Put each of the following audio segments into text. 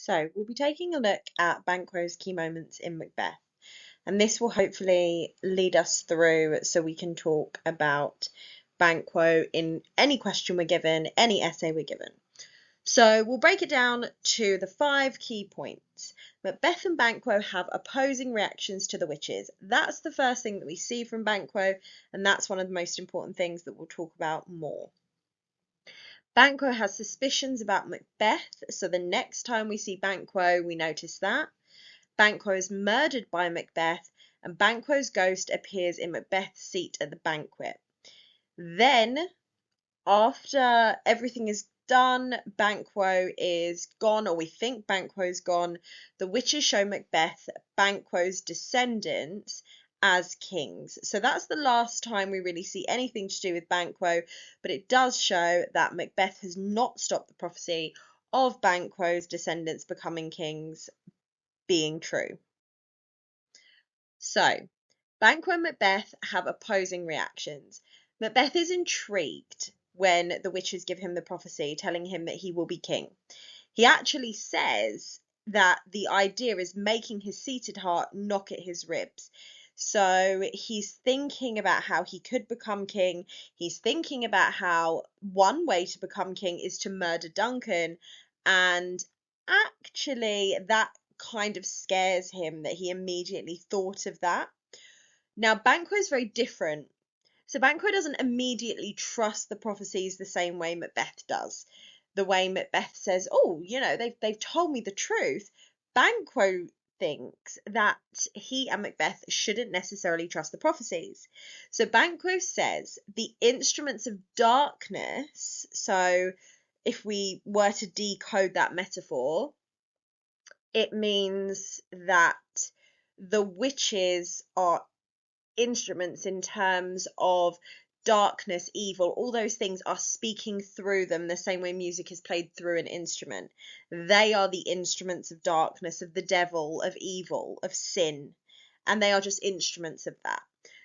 So we'll be taking a look at Banquo's key moments in Macbeth, and this will hopefully lead us through so we can talk about Banquo in any question we're given, any essay we're given. So we'll break it down to the 5 key points. Macbeth and Banquo have opposing reactions to the witches. That's the first thing that we see from Banquo, and that's one of the most important things that we'll talk about more. Banquo has suspicions about Macbeth, so the next time we see Banquo, we notice that. Banquo is murdered by Macbeth, and Banquo's ghost appears in Macbeth's seat at the banquet. Then, after everything is done, Banquo is gone, or we think Banquo's gone. The witches show Macbeth Banquo's descendants as kings. So that's the last time we really see anything to do with Banquo, but it does show that Macbeth has not stopped the prophecy of Banquo's descendants becoming kings being true. So, Banquo and Macbeth have opposing reactions. Macbeth is intrigued when the witches give him the prophecy, telling him that he will be king. He actually says that the idea is making his seated heart knock at his ribs. So he's thinking about how he could become king. He's thinking about how one way to become king is to murder Duncan. And actually, that kind of scares him that he immediately thought of that. Now, Banquo is very different. So Banquo doesn't immediately trust the prophecies the same way Macbeth does. The way Macbeth says, "Oh, they've told me the truth." Banquo thinks that he and Macbeth shouldn't necessarily trust the prophecies. So Banquo says the instruments of darkness, so if we were to decode that metaphor, it means that the witches are instruments in terms of darkness, evil, all those things are speaking through them the same way music is played through an instrument. They are the instruments of darkness, of the devil, of evil, of sin, and they are just instruments of that.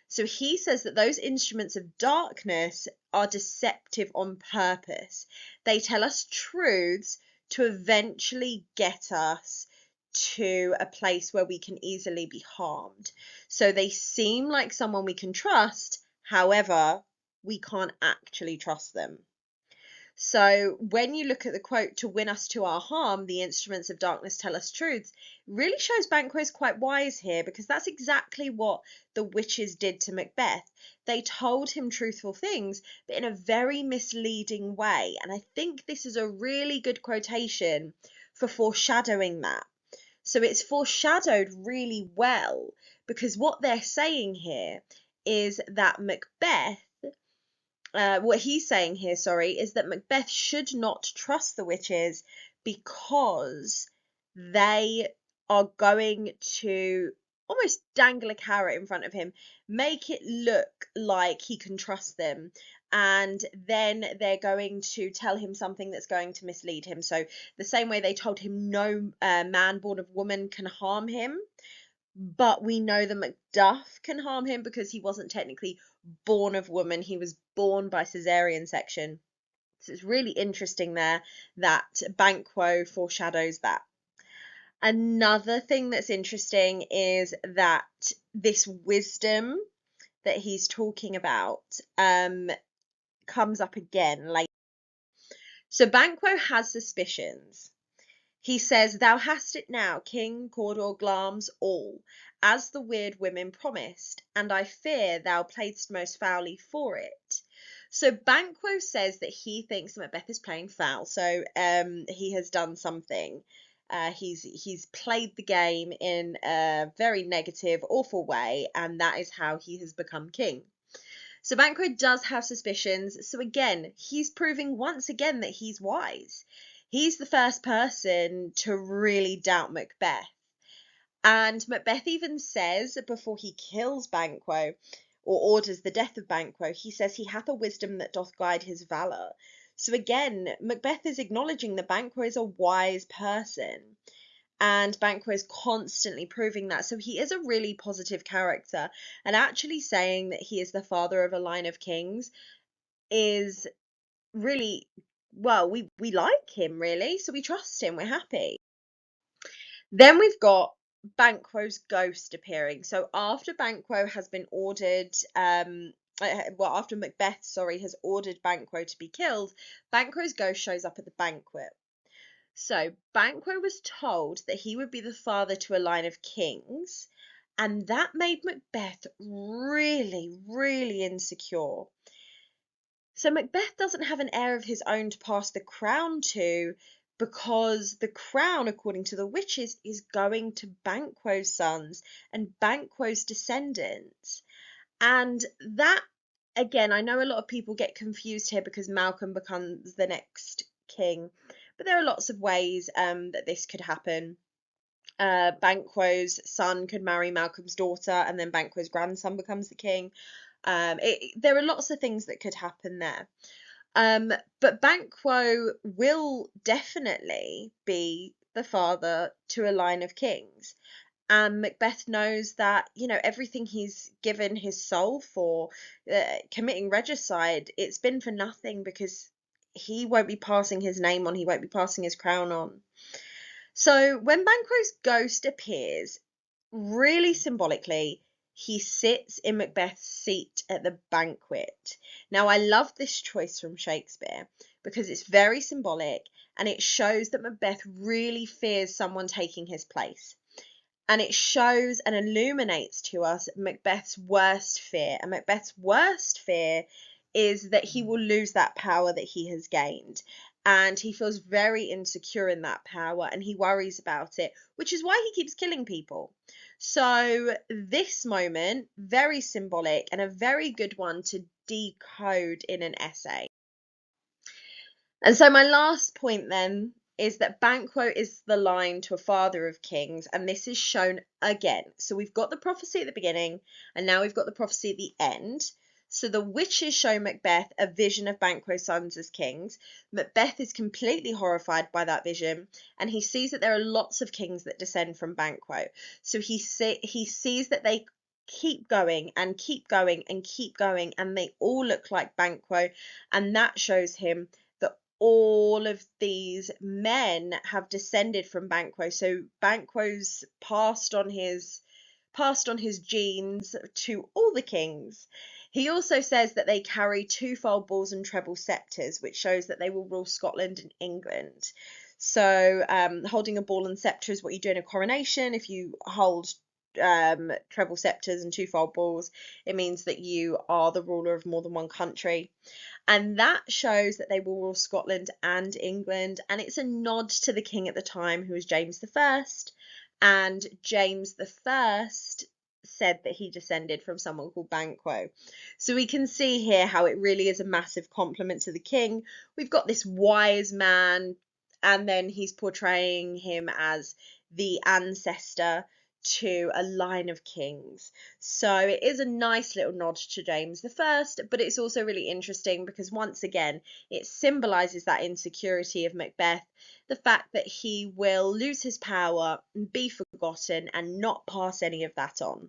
So he says that those instruments of darkness are deceptive on purpose. They tell us truths to eventually get us to a place where we can easily be harmed. So they seem like someone we can trust, however, we can't actually trust them. So when you look at the quote, "To win us to our harm, the instruments of darkness tell us truths," really shows Banquo is quite wise here, because that's exactly what the witches did to Macbeth. They told him truthful things, but in a very misleading way. And I think this is a really good quotation for foreshadowing that. So it's foreshadowed really well, because what they're saying here is that what he's saying here, sorry, is that Macbeth should not trust the witches because they are going to almost dangle a carrot in front of him, make it look like he can trust them, and then they're going to tell him something that's going to mislead him. So the same way they told him no man born of woman can harm him, but we know that Macduff can harm him because he wasn't technically born of woman, he was born by cesarean section. So it's really interesting there that Banquo foreshadows that. Another thing that's interesting is that this wisdom that he's talking about comes up again later. So Banquo has suspicions. He says, "Thou hast it now, King, Cawdor, Glamis, all, as the weird women promised, and I fear thou playedst most foully for it." So Banquo says that he thinks Macbeth is playing foul. So he has done something. He's played the game in a very negative, awful way, and that is how he has become king. So Banquo does have suspicions. So again, he's proving once again that he's wise. He's the first person to really doubt Macbeth. And Macbeth even says, before he kills Banquo, or orders the death of Banquo, he says he hath a wisdom that doth guide his valour. So again, Macbeth is acknowledging that Banquo is a wise person. And Banquo is constantly proving that. So he is a really positive character. And actually saying that he is the father of a line of kings is really, well, we like him, really. So we trust him. We're happy. Then we've got Banquo's ghost appearing. So after Banquo has been ordered, after Macbeth, sorry, has ordered Banquo to be killed, Banquo's ghost shows up at the banquet. So Banquo was told that he would be the father to a line of kings, and that made Macbeth really, really insecure. So Macbeth doesn't have an heir of his own to pass the crown to, because the crown, according to the witches, is going to Banquo's sons and Banquo's descendants. And that, again, I know a lot of people get confused here because Malcolm becomes the next king, but there are lots of ways that this could happen. Banquo's son could marry Malcolm's daughter, and then Banquo's grandson becomes the king. There are lots of things that could happen there. But Banquo will definitely be the father to a line of kings. And Macbeth knows that, everything he's given his soul for, committing regicide, it's been for nothing, because he won't be passing his name on, he won't be passing his crown on. So when Banquo's ghost appears, really symbolically, he sits in Macbeth's seat at the banquet. Now, I love this choice from Shakespeare because it's very symbolic, and it shows that Macbeth really fears someone taking his place. And it shows and illuminates to us Macbeth's worst fear. And Macbeth's worst fear is that he will lose that power that he has gained. And he feels very insecure in that power, and he worries about it, which is why he keeps killing people. So this moment, very symbolic and a very good one to decode in an essay. And so my last point then is that Banquo is the line to a father of kings, and this is shown again. So we've got the prophecy at the beginning, and now we've got the prophecy at the end. So the witches show Macbeth a vision of Banquo's sons as kings. Macbeth is completely horrified by that vision, and he sees that there are lots of kings that descend from Banquo. So he sees that they keep going and keep going and keep going, and they all look like Banquo, and that shows him that all of these men have descended from Banquo. So Banquo's passed on his genes to all the kings. He also says that they carry twofold balls and treble scepters, which shows that they will rule Scotland and England. So holding a ball and scepter is what you do in a coronation. If you hold treble scepters and twofold balls, it means that you are the ruler of more than one country. And that shows that they will rule Scotland and England. And it's a nod to the king at the time, who was James I. And James I said that he descended from someone called Banquo. So we can see here how it really is a massive compliment to the king. We've got this wise man, and then he's portraying him as the ancestor to a line of kings. So it is a nice little nod to James I, but it's also really interesting because once again, it symbolises that insecurity of Macbeth, the fact that he will lose his power and be forgotten and not pass any of that on.